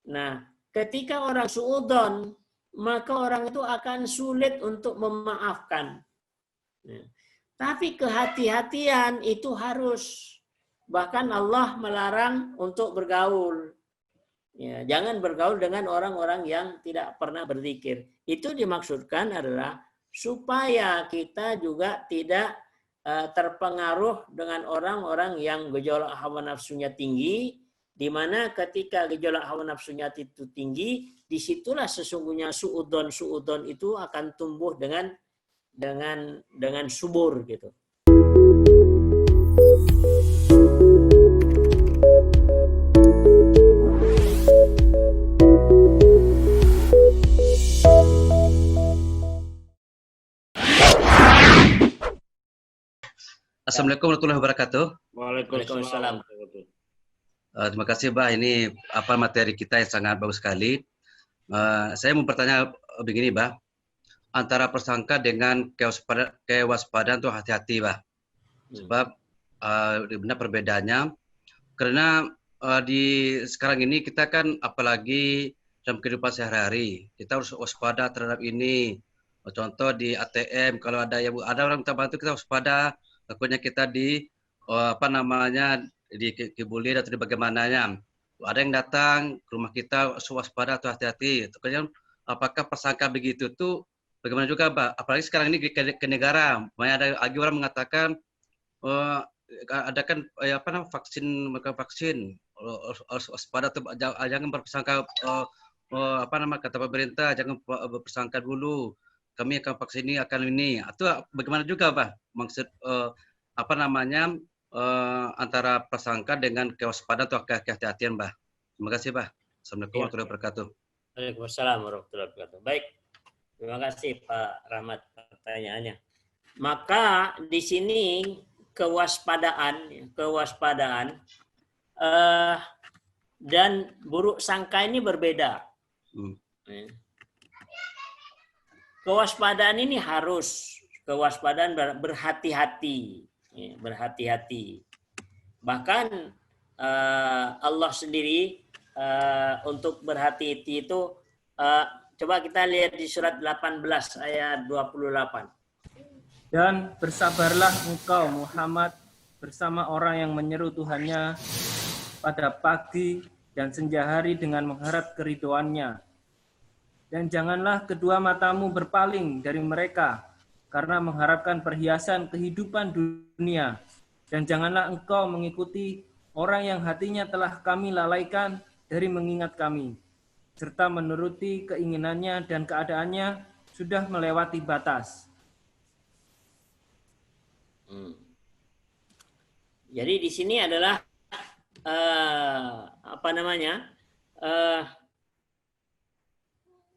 Nah, ketika orang suudzon, maka orang itu akan sulit untuk memaafkan. Nah, tapi kehati-hatian itu harus. Bahkan Allah melarang untuk bergaul. Ya, jangan bergaul dengan orang-orang yang tidak pernah berzikir. Itu dimaksudkan adalah supaya kita juga tidak terpengaruh dengan orang-orang yang gejolak hawa nafsunya tinggi, di mana ketika gejolak hawa nafsunya itu tinggi, disitulah sesungguhnya suudon itu akan tumbuh dengan subur gitu. Assalamualaikum warahmatullahi wabarakatuh. Waalaikumsalam. Terima kasih, Bah. Ini materi kita yang sangat bagus sekali. Saya mau bertanya begini, Bah. Antara persangka dengan kewaspadaan itu hati-hati, Bah. Sebab benar perbedaannya. Karena di sekarang ini kita kan apalagi dalam kehidupan sehari-hari, kita harus waspada terhadap ini. Contoh di ATM, kalau ada orang minta bantu, kita waspada. Takutnya kita dikibulin atau bagaimananya. Ada yang datang ke rumah kita, waspada atau hati-hati. Kemudian apakah persangka begitu tuh bagaimana juga, Pak? Apalagi sekarang ini ke negara, ada lagi orang mengatakan ada kan vaksin harus waspada atau jangan berpersangka kata pemerintah, jangan berpersangka dulu. Kami akan vaksin ini akan ini. Atau bagaimana juga, Pak? Maksud antara prasangka dengan kewaspadaan atau kehati-hatian, Bah. Terima kasih, Bah. Assalamualaikum warahmatullahi wabarakatuh. Waalaikumsalam warahmatullahi wabarakatuh. Baik, terima kasih Pak Rahmat pertanyaannya. Maka di sini kewaspadaan dan buruk sangka ini berbeda. Kewaspadaan ini harus kewaspadaan berhati-hati. Bahkan Allah sendiri untuk berhati-hati itu coba kita lihat di surat 18 ayat 28. Dan bersabarlah engkau Muhammad bersama orang yang menyeru Tuhannya pada pagi dan senja hari dengan mengharap keridhoannya. Dan janganlah kedua matamu berpaling dari mereka karena mengharapkan perhiasan kehidupan dunia. Dan janganlah engkau mengikuti orang yang hatinya telah kami lalaikan dari mengingat kami, serta menuruti keinginannya dan keadaannya sudah melewati batas. Jadi di sini adalah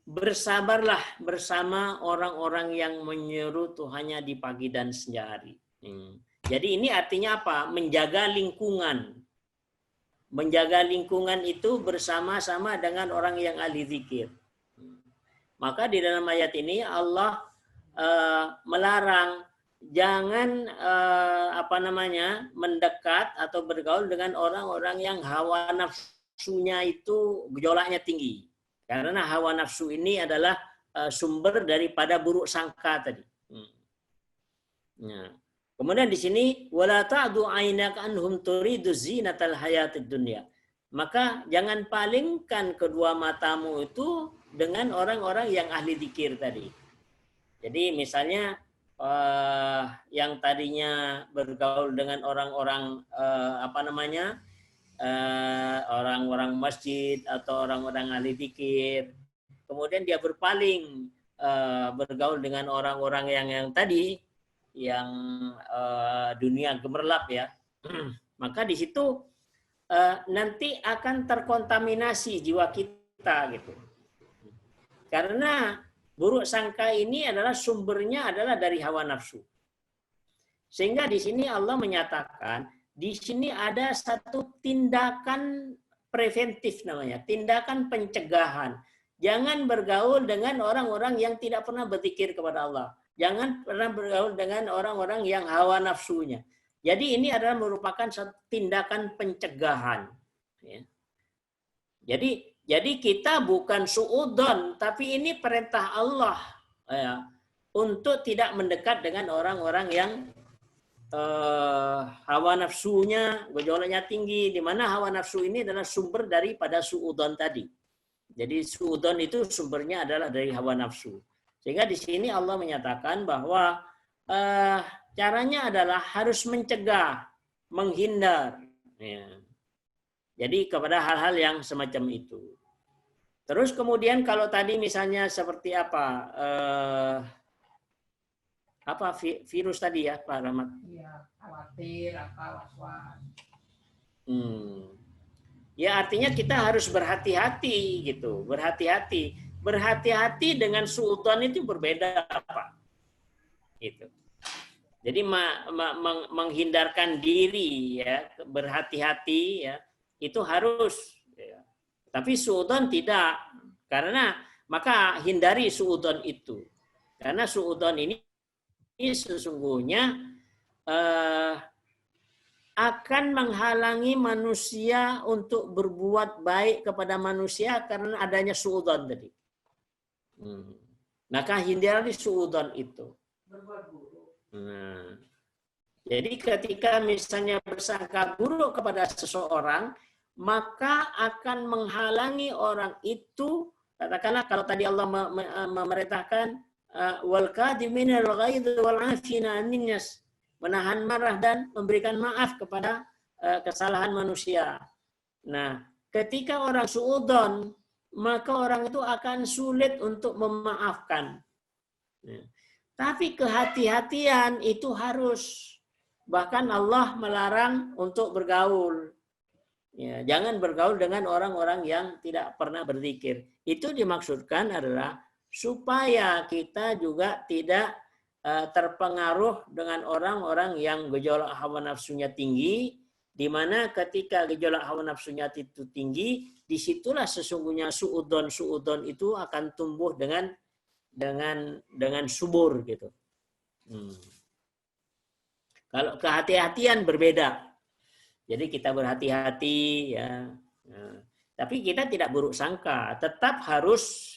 bersabarlah bersama orang-orang yang menyeru Tuhannya di pagi dan senja hari. Jadi ini artinya apa? Menjaga lingkungan. Menjaga lingkungan itu bersama-sama dengan orang yang ahli zikir. Maka di dalam ayat ini Allah melarang jangan mendekat atau bergaul dengan orang-orang yang hawa nafsunya itu gejolaknya tinggi. Karena hawa nafsu ini adalah sumber daripada buruk sangka tadi. Nah, kemudian di sini wala ta'du 'ainaka anhum turidu zinatal hayatid dunya. Maka jangan palingkan kedua matamu itu dengan orang-orang yang ahli zikir tadi. Jadi misalnya yang tadinya bergaul dengan orang-orang orang-orang masjid atau orang-orang ahli zikir, kemudian dia berpaling bergaul dengan orang-orang yang tadi yang dunia gemerlap ya, maka di situ nanti akan terkontaminasi jiwa kita gitu, karena buruk sangka ini adalah sumbernya adalah dari hawa nafsu. Sehingga di sini Allah menyatakan, di sini ada satu tindakan preventif namanya, tindakan pencegahan. Jangan bergaul dengan orang-orang yang tidak pernah berzikir kepada Allah. Jangan pernah bergaul dengan orang-orang yang hawa nafsunya. Jadi ini adalah merupakan satu tindakan pencegahan. Ya. Jadi Jadi kita bukan suudon, tapi ini perintah Allah ya, untuk tidak mendekat dengan orang-orang yang hawa nafsunya, gejolaknya tinggi, di mana hawa nafsu ini adalah sumber daripada suudon tadi. Jadi suudon itu sumbernya adalah dari hawa nafsu. Sehingga di sini Allah menyatakan bahwa caranya adalah harus mencegah, menghindar. Ya. Jadi kepada hal-hal yang semacam itu. Terus kemudian kalau tadi misalnya seperti apa virus tadi ya Pak Rahmat? Iya, khawatir, was-was. Ya artinya kita harus berhati-hati gitu, berhati-hati. Berhati-hati dengan suudon itu berbeda Pak. Gitu. Jadi menghindarkan diri ya, berhati-hati ya, itu harus. Ya. Tapi suudon tidak, karena maka hindari suudon itu. Karena suudon ini sesungguhnya akan menghalangi manusia untuk berbuat baik kepada manusia karena adanya suudon tadi. Maka hindari suudon itu. Nah, jadi ketika misalnya bersangka buruk kepada seseorang, maka akan menghalangi orang itu, katakanlah kalau tadi Allah memerintahkan wal kadhiminal ghaidh wal 'afina 'anil nas, menahan marah dan memberikan maaf kepada kesalahan manusia. Nah, ketika orang suudon, maka orang itu akan sulit untuk memaafkan. Nah, tapi kehati-hatian itu harus. Bahkan Allah melarang untuk bergaul. Ya, jangan bergaul dengan orang-orang yang tidak pernah berzikir. Itu dimaksudkan adalah supaya kita juga tidak terpengaruh dengan orang-orang yang gejolak hawa nafsunya tinggi, di mana ketika gejolak hawa nafsunya itu tinggi, disitulah sesungguhnya suudon itu akan tumbuh dengan subur gitu. Kalau kehati-hatian berbeda. Jadi kita berhati-hati ya. Nah, tapi kita tidak buruk sangka, tetap harus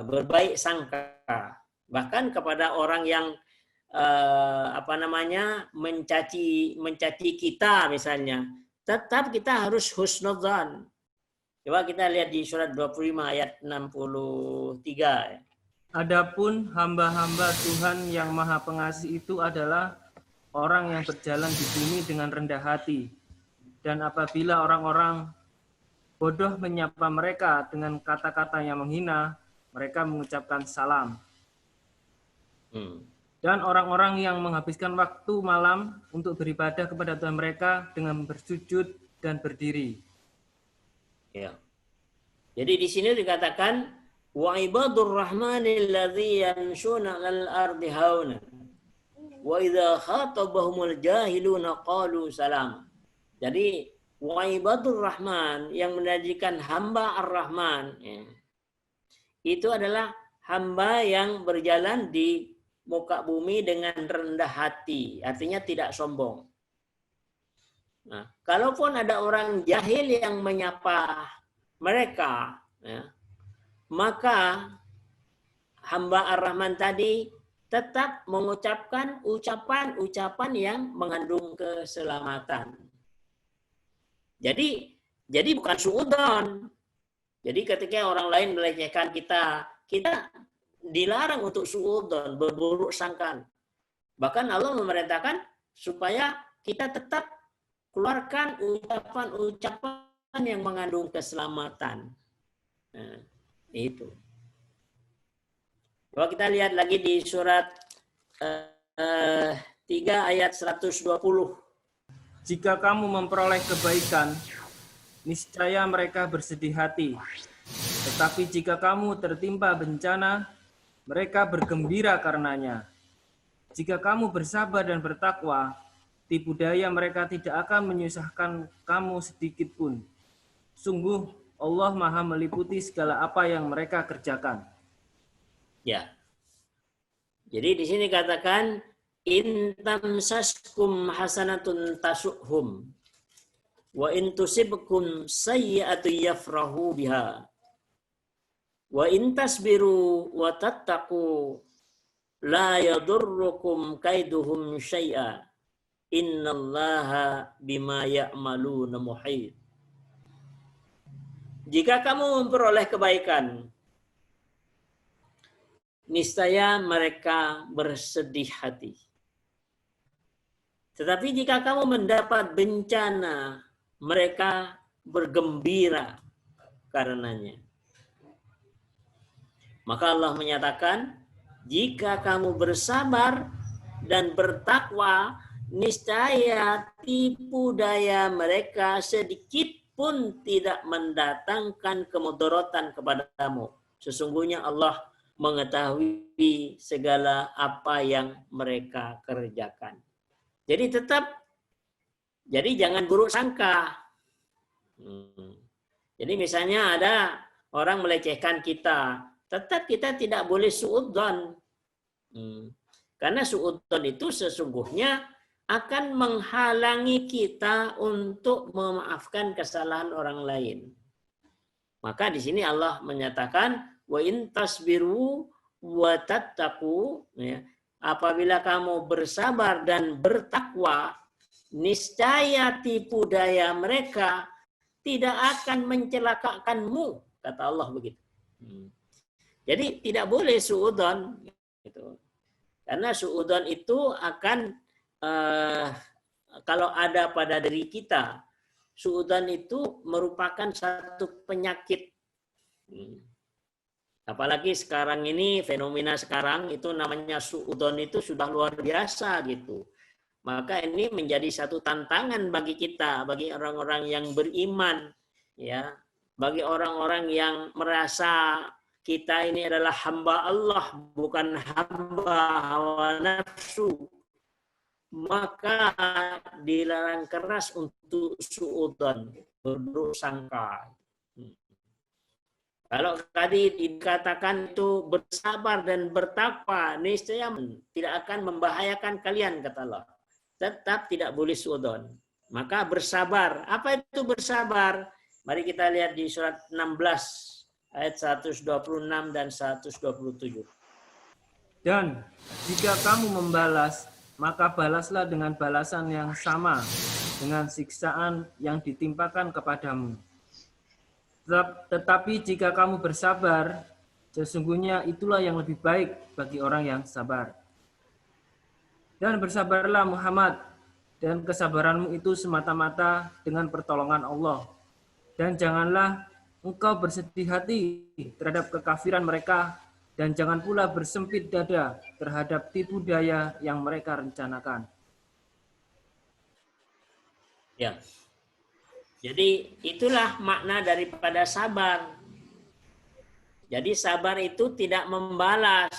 berbaik sangka. Bahkan kepada orang yang mencaci kita misalnya, tetap kita harus husnudzan. Coba kita lihat di surat 25 ayat 63. Adapun hamba-hamba Tuhan yang Maha Pengasih itu adalah orang yang berjalan di bumi dengan rendah hati. Dan apabila orang-orang bodoh menyapa mereka dengan kata-kata yang menghina, mereka mengucapkan salam. Dan orang-orang yang menghabiskan waktu malam untuk beribadah kepada Tuhan mereka dengan bersujud dan berdiri. Ya. Jadi di sini dikatakan wa ibadur rahmanil ladzina yamshuna 'alal ardi hauna wa idza khatabahumul jahiluna qalu salam. Jadi wa ibadur rahman yang menjadikan hamba ar-Rahman ya. Itu adalah hamba yang berjalan di muka bumi dengan rendah hati, artinya tidak sombong. Nah, kalaupun ada orang jahil yang menyapa mereka, ya, maka hamba ar-Rahman tadi tetap mengucapkan ucapan-ucapan yang mengandung keselamatan. Jadi bukan suudon. Jadi ketika orang lain melecehkan kita dilarang untuk suudon, berburuk sangka. Bahkan Allah memerintahkan supaya kita tetap keluarkan ucapan-ucapan yang mengandung keselamatan. Nah, itu. Coba kita lihat lagi di surat 3 ayat 120. Jika kamu memperoleh kebaikan, niscaya mereka bersedih hati. Tetapi jika kamu tertimpa bencana, mereka bergembira karenanya. Jika kamu bersabar dan bertakwa, tipu daya mereka tidak akan menyusahkan kamu sedikit pun. Sungguh Allah Maha meliputi segala apa yang mereka kerjakan. Ya. Jadi di sini katakan in tamsaskum hasanatun tasuhum Wa in tusibkum sayyi'atu yafrahu biha. Wa in tasbiru wa tattaqu la yadurrukum kaiduhum syai'a. Innallaha bima ya'maluna muhit. Jika kamu memperoleh kebaikan, niscaya mereka bersedih hati. Tetapi jika kamu mendapat bencana, mereka bergembira karenanya. Maka Allah menyatakan, jika kamu bersabar dan bertakwa, niscaya tipu daya mereka sedikit pun tidak mendatangkan kemudaratan kepadamu. Sesungguhnya Allah mengetahui segala apa yang mereka kerjakan. Jadi jangan buruk sangka. Jadi misalnya ada orang melecehkan kita, tetap kita tidak boleh suudzon. Karena suudzon itu sesungguhnya akan menghalangi kita untuk memaafkan kesalahan orang lain. Maka di sini Allah menyatakan wa in tasbiru wa tattaqu, ya, apabila kamu bersabar dan bertakwa, niscaya tipu daya mereka tidak akan mencelakakanmu, kata Allah begitu. Jadi tidak boleh suudzon gitu. Karena suudzon itu akan kalau ada pada diri kita, suudzon itu merupakan satu penyakit. Apalagi sekarang ini, fenomena sekarang itu namanya suudzon itu sudah luar biasa gitu. Maka ini menjadi satu tantangan bagi kita, bagi orang-orang yang beriman, ya, bagi orang-orang yang merasa kita ini adalah hamba Allah, bukan hamba hawa nafsu. Maka dilarang keras untuk suudzon, berburuk sangka. Kalau tadi dikatakan itu bersabar dan bertakwa, niscaya tidak akan membahayakan kalian, kata Allah. Tetap tidak boleh suudzon. Maka bersabar. Apa itu bersabar? Mari kita lihat di surat 16 ayat 126 dan 127. Dan jika kamu membalas, maka balaslah dengan balasan yang sama, dengan siksaan yang ditimpakan kepadamu. Tetapi jika kamu bersabar, sesungguhnya itulah yang lebih baik bagi orang yang sabar. Dan bersabarlah Muhammad, dan kesabaranmu itu semata-mata dengan pertolongan Allah. Dan janganlah engkau bersedih hati terhadap kekafiran mereka, dan jangan pula bersempit dada terhadap tipu daya yang mereka rencanakan. Ya. Jadi itulah makna daripada sabar. Jadi sabar itu tidak membalas.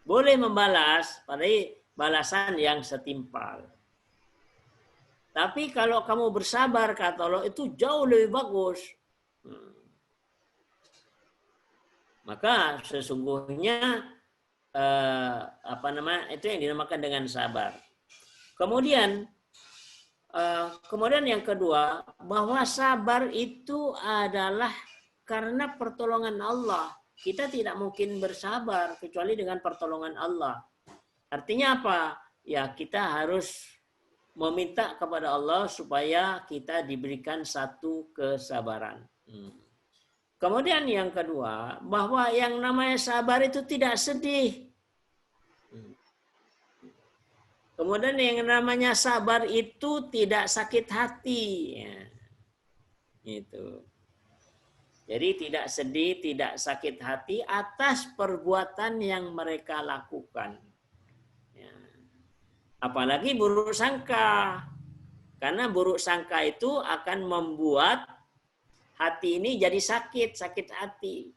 Boleh membalas pada balasan yang setimpal. Tapi kalau kamu bersabar, kata Allah, itu jauh lebih bagus. Maka sesungguhnya itu yang dinamakan dengan sabar. Kemudian yang kedua, bahwa sabar itu adalah karena pertolongan Allah. Kita tidak mungkin bersabar kecuali dengan pertolongan Allah. Artinya apa? Ya, kita harus meminta kepada Allah supaya kita diberikan satu kesabaran. Kemudian yang kedua, bahwa yang namanya sabar itu tidak sedih. Kemudian yang namanya sabar itu tidak sakit hati. Ya. Itu. Jadi tidak sedih, tidak sakit hati atas perbuatan yang mereka lakukan. Ya. Apalagi buruk sangka. Karena buruk sangka itu akan membuat hati ini jadi sakit hati.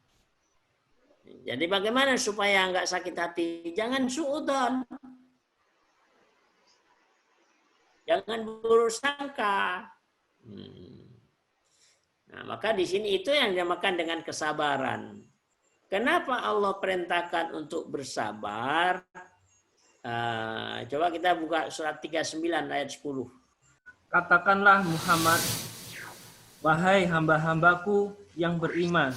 Jadi bagaimana supaya nggak sakit hati? Jangan suudzon. Jangan buruk sangka. Nah, maka di sini itu yang dinamakan dengan kesabaran. Kenapa Allah perintahkan untuk bersabar? Coba kita buka surat 39 ayat 10. Katakanlah Muhammad, wahai hamba-hambaku yang beriman,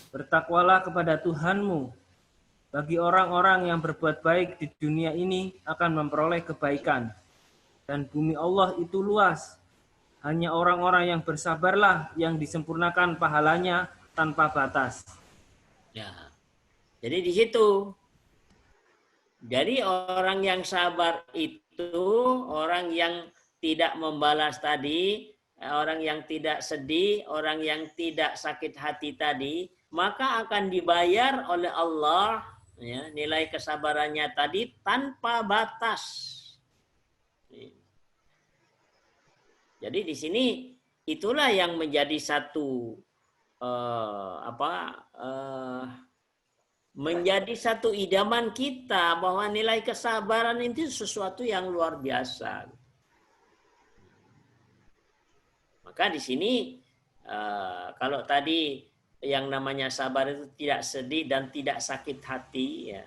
bertakwalah kepada Tuhanmu. Bagi orang-orang yang berbuat baik di dunia ini akan memperoleh kebaikan. Dan bumi Allah itu luas. Hanya orang-orang yang bersabarlah yang disempurnakan pahalanya tanpa batas. Ya. Jadi di situ. Jadi orang yang sabar itu orang yang tidak membalas tadi, orang yang tidak sedih, orang yang tidak sakit hati tadi, maka akan dibayar oleh Allah ya, nilai kesabarannya tadi tanpa batas. Jadi di sini itulah yang menjadi satu menjadi satu idaman kita bahwa nilai kesabaran itu sesuatu yang luar biasa. Maka di sini kalau tadi yang namanya sabar itu tidak sedih dan tidak sakit hati, ya.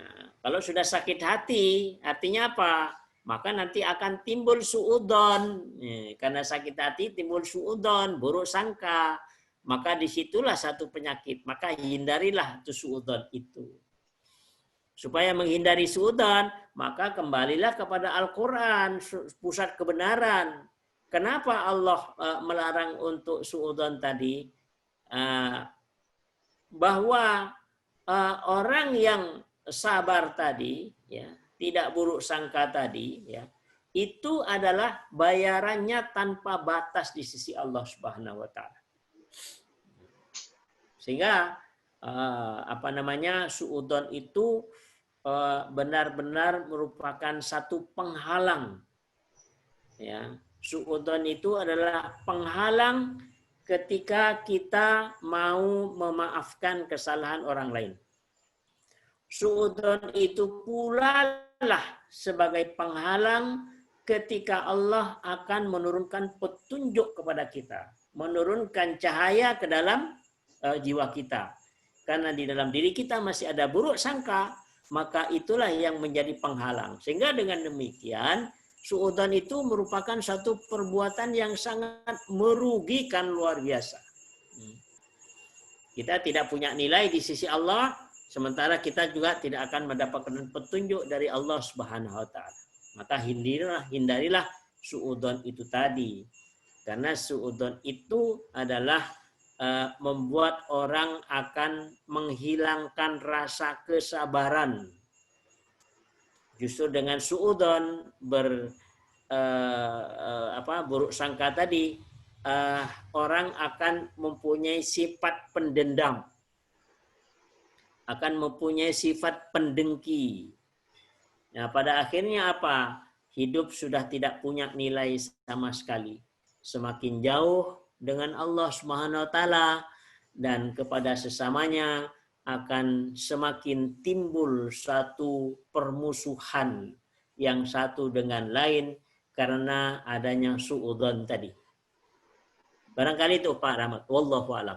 Nah, kalau sudah sakit hati, artinya apa? Maka nanti akan timbul suudon. Karena sakit hati timbul suudon, buruk sangka. Maka disitulah satu penyakit. Maka hindarilah itu suudon itu. Supaya menghindari suudon, maka kembalilah kepada Al-Quran, pusat kebenaran. Kenapa Allah melarang untuk suudon tadi? Bahwa orang yang sabar tadi, ya, tidak buruk sangka tadi, ya, itu adalah bayarannya tanpa batas di sisi Allah Subhanahu wa taala. Sehingga suudon itu benar-benar merupakan satu penghalang. Ya, suudon itu adalah penghalang ketika kita mau memaafkan kesalahan orang lain. Suudon itu pula lah sebagai penghalang ketika Allah akan menurunkan petunjuk kepada kita, menurunkan cahaya ke dalam jiwa kita. Karena di dalam diri kita masih ada buruk sangka, maka itulah yang menjadi penghalang. Sehingga dengan demikian, suudon itu merupakan satu perbuatan yang sangat merugikan luar biasa. Kita tidak punya nilai di sisi Allah, sementara kita juga tidak akan mendapatkan petunjuk dari Allah Subhanahu wa taala. Maka hindarilah suudon itu tadi. Karena suudon itu adalah membuat orang akan menghilangkan rasa kesabaran. Justru dengan suudon buruk sangka tadi, orang akan mempunyai sifat pendendam, akan mempunyai sifat pendengki. Nah, pada akhirnya apa? Hidup sudah tidak punya nilai sama sekali. Semakin jauh dengan Allah Subhanahu wa taala dan kepada sesamanya akan semakin timbul satu permusuhan yang satu dengan lain karena adanya suudzon tadi. Barangkali itu Pak Rahmat. Wallahu a'lam.